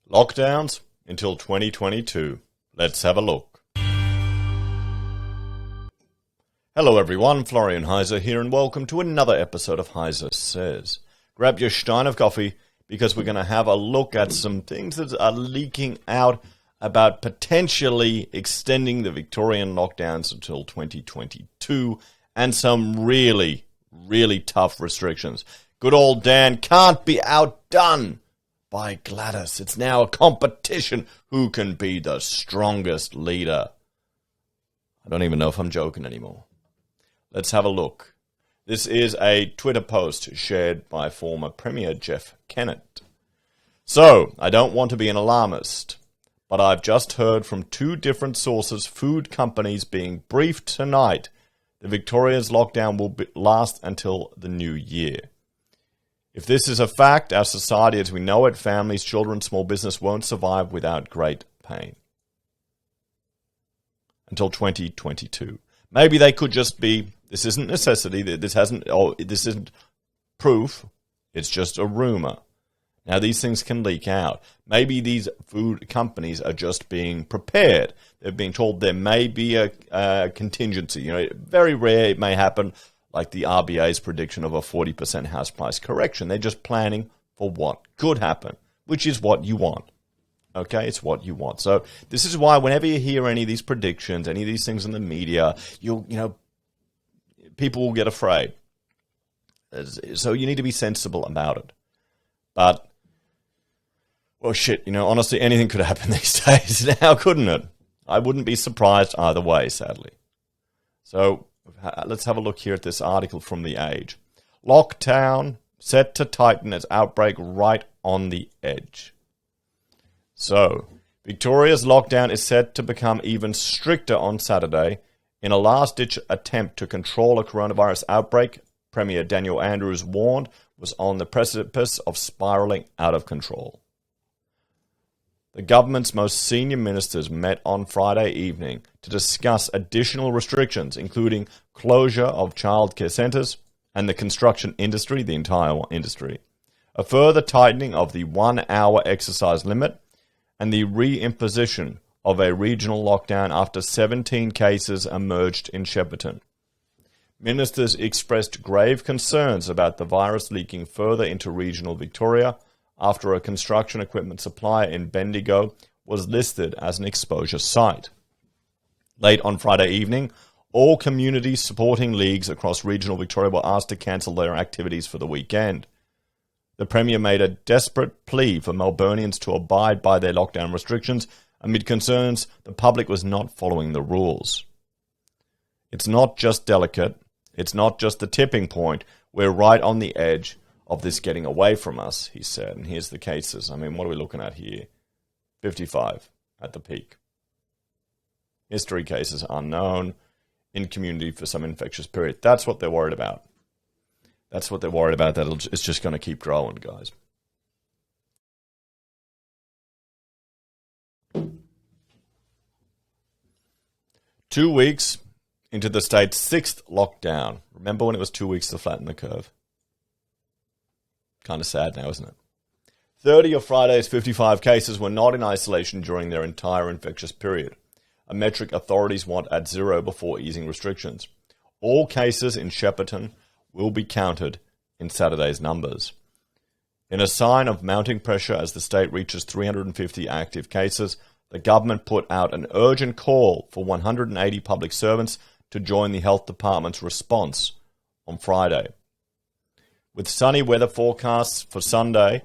Lockdowns until 2022. Let's have a look. Hello everyone, Florian Heiser here and welcome to another episode of Heiser Says. Grab your stein of coffee because we're going to have a look at some things that are leaking out about potentially extending the Victorian lockdowns until 2022 and some really tough restrictions. Good old Dan can't be outdone by Gladys. It's now a competition. Who can be the strongest leader? I don't even know if I'm joking anymore. Let's have a look. This is a Twitter post shared by former Premier Jeff Kennett. So, I don't want to be an alarmist, but I've just heard from two different sources, food companies being briefed tonight, that Victoria's lockdown will last until the new year. If this is a fact, our society as we know it, families, children, small business won't survive without great pain. Until 2022. Maybe they could just be, this isn't necessity, this isn't proof, it's just a rumor. Now these things can leak out. Maybe these food companies are just being prepared. They're being told there may be a contingency. You know, very rare it may happen, like the RBA's prediction of a 40% house price correction. They're just planning for what could happen, which is what you want. Okay, it's what you want. So this is why whenever you hear any of these predictions, any of these things in the media, people will get afraid. So you need to be sensible about it. But, well, shit, honestly, anything could happen these days now, couldn't it? I wouldn't be surprised either way, sadly. So let's have a look here at this article from The Age. Lockdown set to tighten as outbreak right on the edge. So, Victoria's lockdown is set to become even stricter on Saturday in a last-ditch attempt to control a coronavirus outbreak. Premier Daniel Andrews warned was on the precipice of spiralling out of control. The government's most senior ministers met on Friday evening to discuss additional restrictions, including closure of childcare centres and the construction industry, the entire industry, a further tightening of the 1-hour exercise limit, and the reimposition of a regional lockdown after 17 cases emerged in Shepparton. Ministers expressed grave concerns about the virus leaking further into regional Victoria after a construction equipment supplier in Bendigo was listed as an exposure site. Late on Friday evening, all community supporting leagues across regional Victoria were asked to cancel their activities for the weekend. The Premier made a desperate plea for Melburnians to abide by their lockdown restrictions amid concerns the public was not following the rules. It's not just delicate, it's not just the tipping point, we're right on the edge of this getting away from us, he said. And here's the cases. I mean, what are we looking at here? 55 at the peak. History cases unknown in community for some infectious period. That's what they're worried about. That's what they're worried about, that it's just going to keep growing, guys. Two weeks into the state's sixth lockdown. Remember when it was 2 weeks to flatten the curve? Kind of sad now, isn't it? 30 of Friday's 55 cases were not in isolation during their entire infectious period, a metric authorities want at zero before easing restrictions. All cases in Shepparton will be counted in Saturday's numbers. In a sign of mounting pressure as the state reaches 350 active cases, the government put out an urgent call for 180 public servants to join the health department's response on Friday. With sunny weather forecasts for Sunday,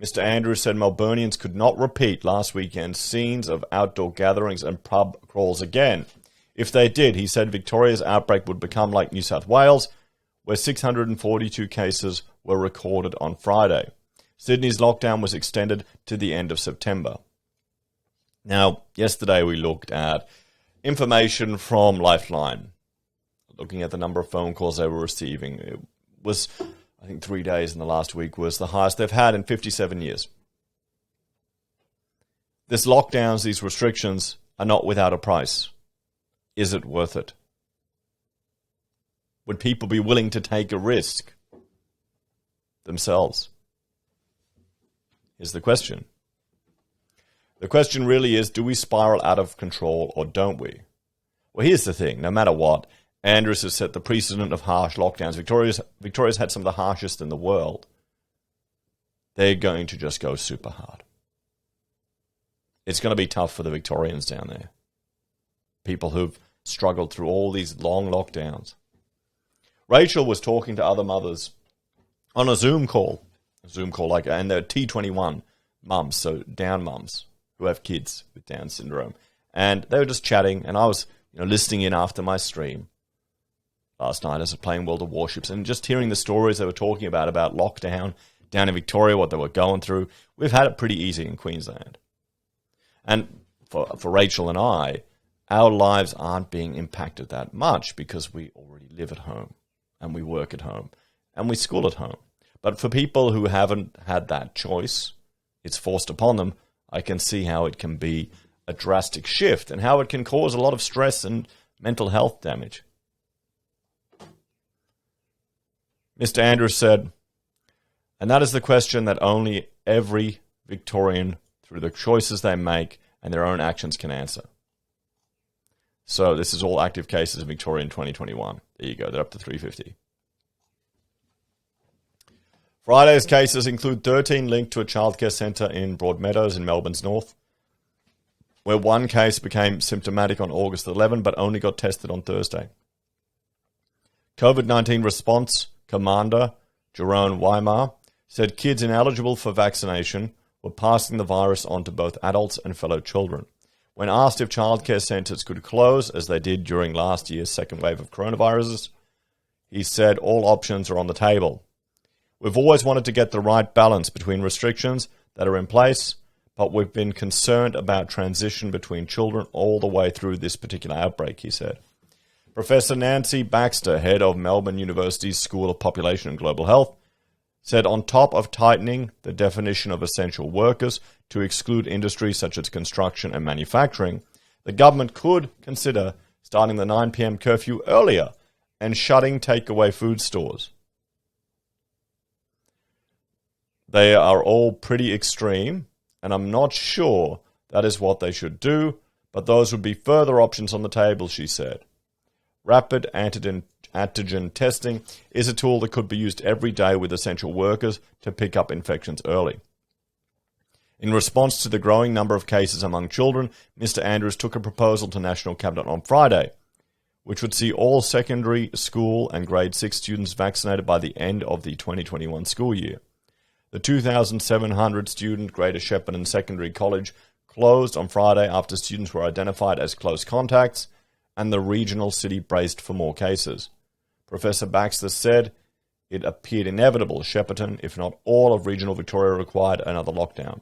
Mr. Andrews said Melburnians could not repeat last weekend's scenes of outdoor gatherings and pub crawls again. If they did, he said Victoria's outbreak would become like New South Wales, where 642 cases were recorded on Friday. Sydney's lockdown was extended to the end of September. Now, yesterday we looked at information from Lifeline, looking at the number of phone calls they were receiving. It was, I think 3 days in the last week was the highest they've had in 57 years. This lockdowns, these restrictions are not without a price. Is it worth it? Would people be willing to take a risk themselves? Is the question. The question really is, do we spiral out of control or don't we? Well, here's the thing. No matter what, Andrews has set the precedent of harsh lockdowns. Victoria's had some of the harshest in the world. They're going to just go super hard. It's going to be tough for the Victorians down there. People who've struggled through all these long lockdowns. Rachel was talking to other mothers on a Zoom call, and they're T21 mums, so Down mums who have kids with Down syndrome, and they were just chatting, and I was listening in after my stream last night as I was playing World of Warships, and just hearing the stories they were talking about lockdown down in Victoria, what they were going through. We've had it pretty easy in Queensland, and for Rachel and I, our lives aren't being impacted that much because we already live at home, and we work at home, and we school at home. But for people who haven't had that choice, it's forced upon them. I can see how it can be a drastic shift and how it can cause a lot of stress and mental health damage. Mr. Andrews said, and that is the question that only every Victorian, through the choices they make and their own actions, can answer. So this is all active cases in Victoria in 2021. There you go, they're up to 350. Friday's cases include 13 linked to a childcare centre in Broadmeadows in Melbourne's north, where one case became symptomatic on August 11 but only got tested on Thursday. COVID-19 response commander Jerome Weimar said kids ineligible for vaccination were passing the virus on to both adults and fellow children. When asked if childcare centres could close, as they did during last year's second wave of coronaviruses, he said all options are on the table. We've always wanted to get the right balance between restrictions that are in place, but we've been concerned about transition between children all the way through this particular outbreak, he said. Professor Nancy Baxter, head of Melbourne University's School of Population and Global Health, said on top of tightening the definition of essential workers to exclude industries such as construction and manufacturing, the government could consider starting the 9 p.m. curfew earlier and shutting takeaway food stores. They are all pretty extreme, and I'm not sure that is what they should do, but those would be further options on the table, she said. Rapid antigen testing is a tool that could be used every day with essential workers to pick up infections early. In response to the growing number of cases among children, Mr. Andrews took a proposal to National Cabinet on Friday, which would see all secondary school and grade 6 students vaccinated by the end of the 2021 school year. The 2,700-student Greater Shepparton Secondary College closed on Friday after students were identified as close contacts, and the regional city braced for more cases. Professor Baxter said it appeared inevitable Shepparton, if not all of regional Victoria, required another lockdown.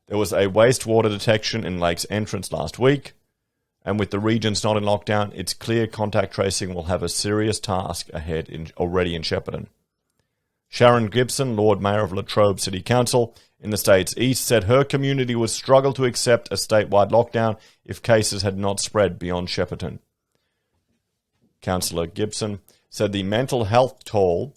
There was a wastewater detection in Lakes Entrance last week, and with the regions not in lockdown, it's clear contact tracing will have a serious task ahead already in Shepparton. Sharon Gibson, Lord Mayor of Latrobe City Council in the state's east, said her community would struggle to accept a statewide lockdown if cases had not spread beyond Shepparton. Councillor Gibson said the mental health toll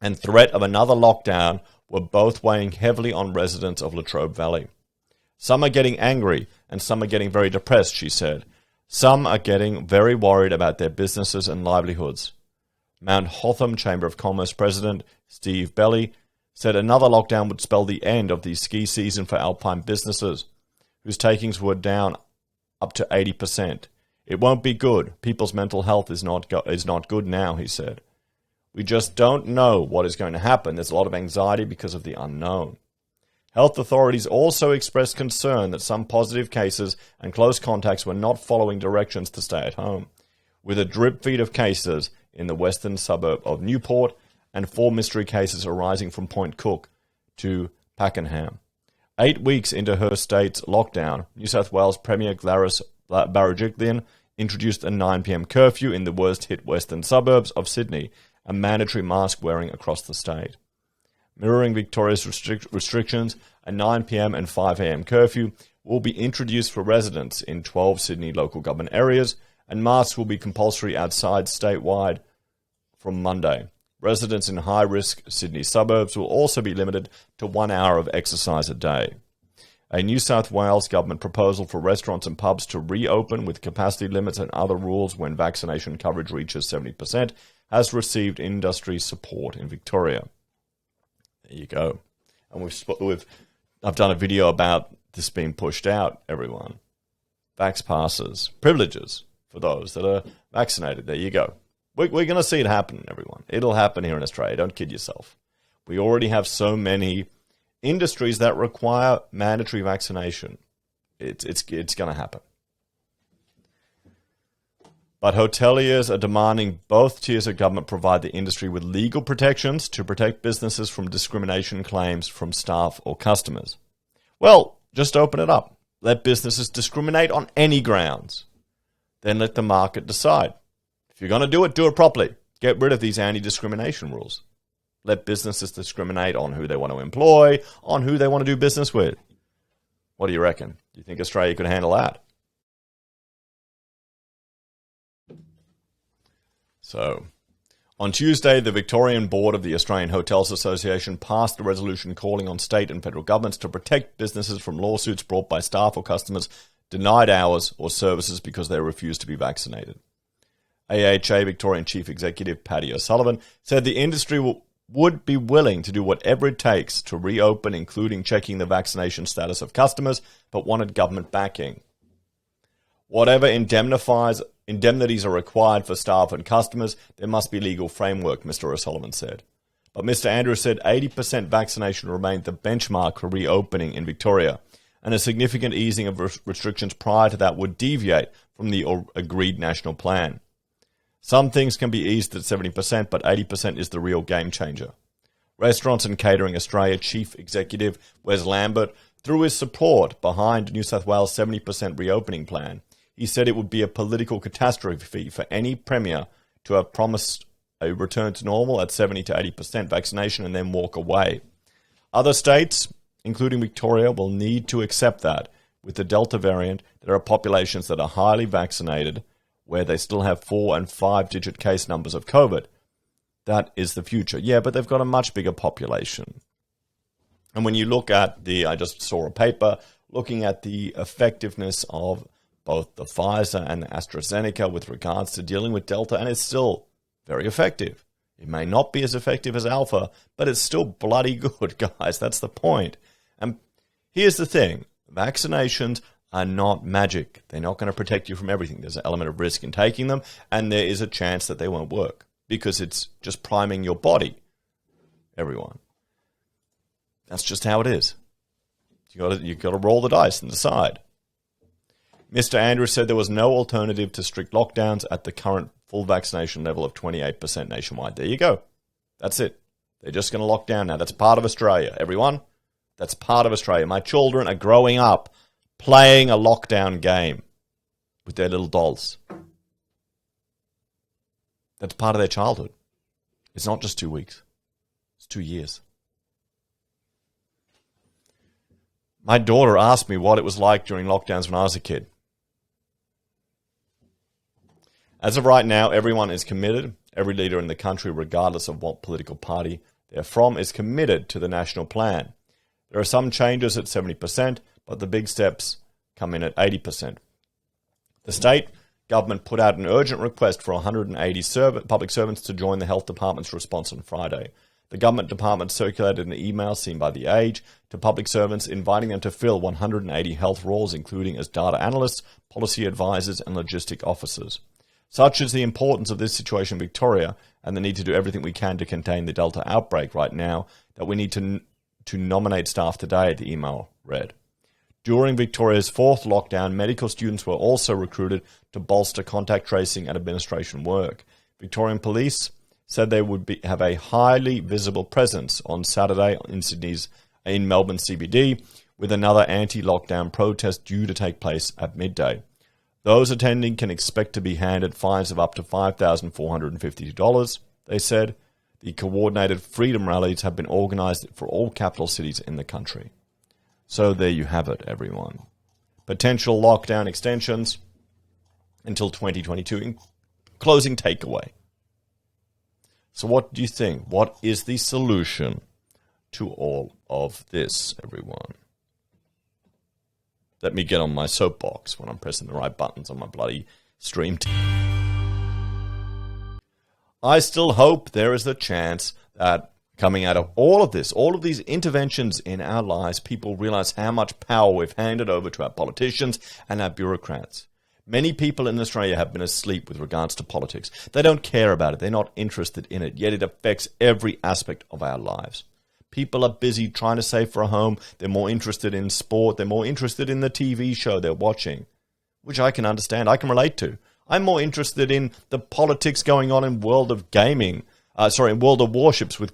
and threat of another lockdown were both weighing heavily on residents of Latrobe Valley. Some are getting angry and some are getting very depressed, she said. Some are getting very worried about their businesses and livelihoods. Mount Hotham Chamber of Commerce President Steve Belly said another lockdown would spell the end of the ski season for alpine businesses, whose takings were down up to 80%. It won't be good. People's mental health is not good now, he said. We just don't know what is going to happen. There's a lot of anxiety because of the unknown. Health authorities also expressed concern that some positive cases and close contacts were not following directions to stay at home, with a drip feed of cases in the western suburb of Newport and 4 mystery cases arising from Point Cook to Pakenham. 8 weeks into her state's lockdown, New South Wales Premier Gladys Berejiklian introduced a 9 p.m. curfew in the worst-hit western suburbs of Sydney and mandatory mask wearing across the state. Mirroring Victoria's restrictions, a 9 p.m. and 5 a.m. curfew will be introduced for residents in 12 Sydney local government areas, and masks will be compulsory outside statewide from Monday. Residents in high-risk Sydney suburbs will also be limited to 1 hour of exercise a day. A New South Wales government proposal for restaurants and pubs to reopen with capacity limits and other rules when vaccination coverage reaches 70% has received industry support in Victoria. There you go. And I've done a video about this being pushed out, everyone. Vax passes, privileges for those that are vaccinated. There you go. We're going to see it happen, everyone. It'll happen here in Australia. Don't kid yourself. We already have so many industries that require mandatory vaccination. It's going to happen. But hoteliers are demanding both tiers of government provide the industry with legal protections to protect businesses from discrimination claims from staff or customers. Well, just open it up. Let businesses discriminate on any grounds. Then let the market decide. If you're going to do it properly. Get rid of these anti-discrimination rules. Let businesses discriminate on who they want to employ, on who they want to do business with. What do you reckon? Do you think Australia could handle that? So, on Tuesday, the Victorian Board of the Australian Hotels Association passed a resolution calling on state and federal governments to protect businesses from lawsuits brought by staff or customers denied hours or services because they refused to be vaccinated. AHA Victorian Chief Executive Paddy O'Sullivan said the industry would be willing to do whatever it takes to reopen, including checking the vaccination status of customers, but wanted government backing. Whatever indemnities are required for staff and customers, there must be legal framework, Mr. O'Sullivan said. But Mr. Andrews said 80% vaccination remained the benchmark for reopening in Victoria, and a significant easing of restrictions prior to that would deviate from the agreed national plan. Some things can be eased at 70%, but 80% is the real game changer. Restaurants and Catering Australia Chief Executive Wes Lambert threw his support behind New South Wales' 70% reopening plan. He said it would be a political catastrophe for any premier to have promised a return to normal at 70 to 80% vaccination and then walk away. Other states, including Victoria, will need to accept that. With the Delta variant, there are populations that are highly vaccinated where they still have 4- and 5-digit case numbers of COVID. That is the future. Yeah, but they've got a much bigger population. And when you look at I just saw a paper looking at the effectiveness of both the Pfizer and the AstraZeneca with regards to dealing with Delta, and it's still very effective. It may not be as effective as Alpha, but it's still bloody good, guys. That's the point. And here's the thing. Vaccinations are not magic. They're not going to protect you from everything. There's an element of risk in taking them, and there is a chance that they won't work because it's just priming your body, everyone. That's just how it is. You've got to roll the dice and decide. Mr. Andrews said there was no alternative to strict lockdowns at the current full vaccination level of 28% nationwide. There you go. That's it. They're just going to lock down now. That's part of Australia, everyone. That's part of Australia. My children are growing up playing a lockdown game with their little dolls. That's part of their childhood. It's not just 2 weeks. It's 2 years. My daughter asked me what it was like during lockdowns when I was a kid. As of right now, everyone is committed. Every leader in the country, regardless of what political party they're from, is committed to the national plan. There are some changes at 70%, but the big steps come in at 80%. The state government put out an urgent request for 180 public servants to join the health department's response on Friday. The government department circulated an email seen by The Age to public servants inviting them to fill 180 health roles, including as data analysts, policy advisors, and logistic officers. Such is the importance of this situation in Victoria and the need to do everything we can to contain the Delta outbreak right now that we need to nominate staff today, the email read. During Victoria's fourth lockdown, medical students were also recruited to bolster contact tracing and administration work. Victorian Police said they would have a highly visible presence on Saturday in Melbourne CBD, with another anti-lockdown protest due to take place at midday. Those attending can expect to be handed fines of up to $5,450, they said. The coordinated freedom rallies have been organised for all capital cities in the country. So there you have it, everyone. Potential lockdown extensions until 2022 in closing takeaway. So what do you think? What is the solution to all of this, everyone? Let me get on my soapbox when I'm pressing the right buttons on my bloody stream. I still hope there is a chance that coming out of all of this, all of these interventions in our lives, people realize how much power we've handed over to our politicians and our bureaucrats. Many people in Australia have been asleep with regards to politics. They don't care about it. They're not interested in it, yet it affects every aspect of our lives. People are busy trying to save for a home. They're more interested in sport. They're more interested in the TV show they're watching, which I can understand. I can relate to. I'm more interested in the politics going on in World of Gaming, in World of Warships with,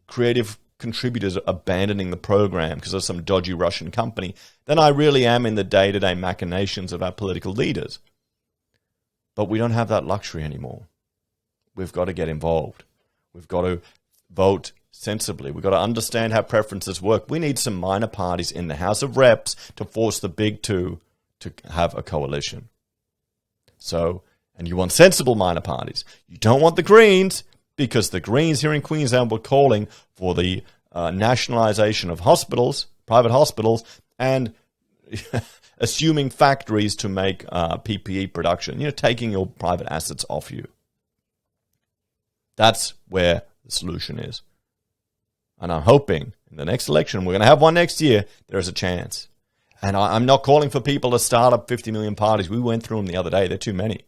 creative contributors abandoning the program because of some dodgy Russian company than I really am in the day-to-day machinations of our political leaders. But we don't have that luxury anymore. We've got to get involved. We've got to vote sensibly. We've got to understand how preferences work. We need some minor parties in the House of Reps to force the big two to have a coalition. So, and you want sensible minor parties. You don't want the Greens, because the Greens here in Queensland were calling for the nationalisation of hospitals, private hospitals, and assuming factories to make PPE production, taking your private assets off you. That's where the solution is. And I'm hoping in the next election, we're going to have one next year, there is a chance. And I'm not calling for people to start up 50 million parties. We went through them the other day. They're too many.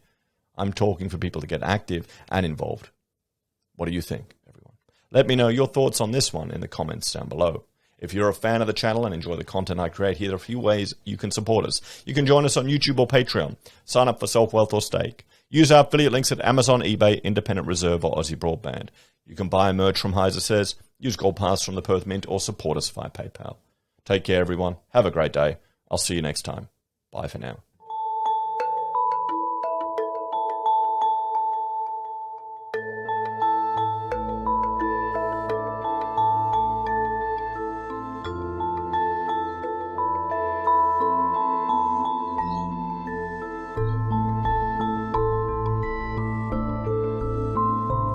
I'm talking for people to get active and involved. What do you think, everyone? Let me know your thoughts on this one in the comments down below. If you're a fan of the channel and enjoy the content I create here, there are a few ways you can support us. You can join us on YouTube or Patreon. Sign up for Self-Wealth or Stake. Use our affiliate links at Amazon, eBay, Independent Reserve, or Aussie Broadband. You can buy merch from Heiser Says, use Gold Pass from the Perth Mint, or support us via PayPal. Take care, everyone. Have a great day. I'll see you next time. Bye for now.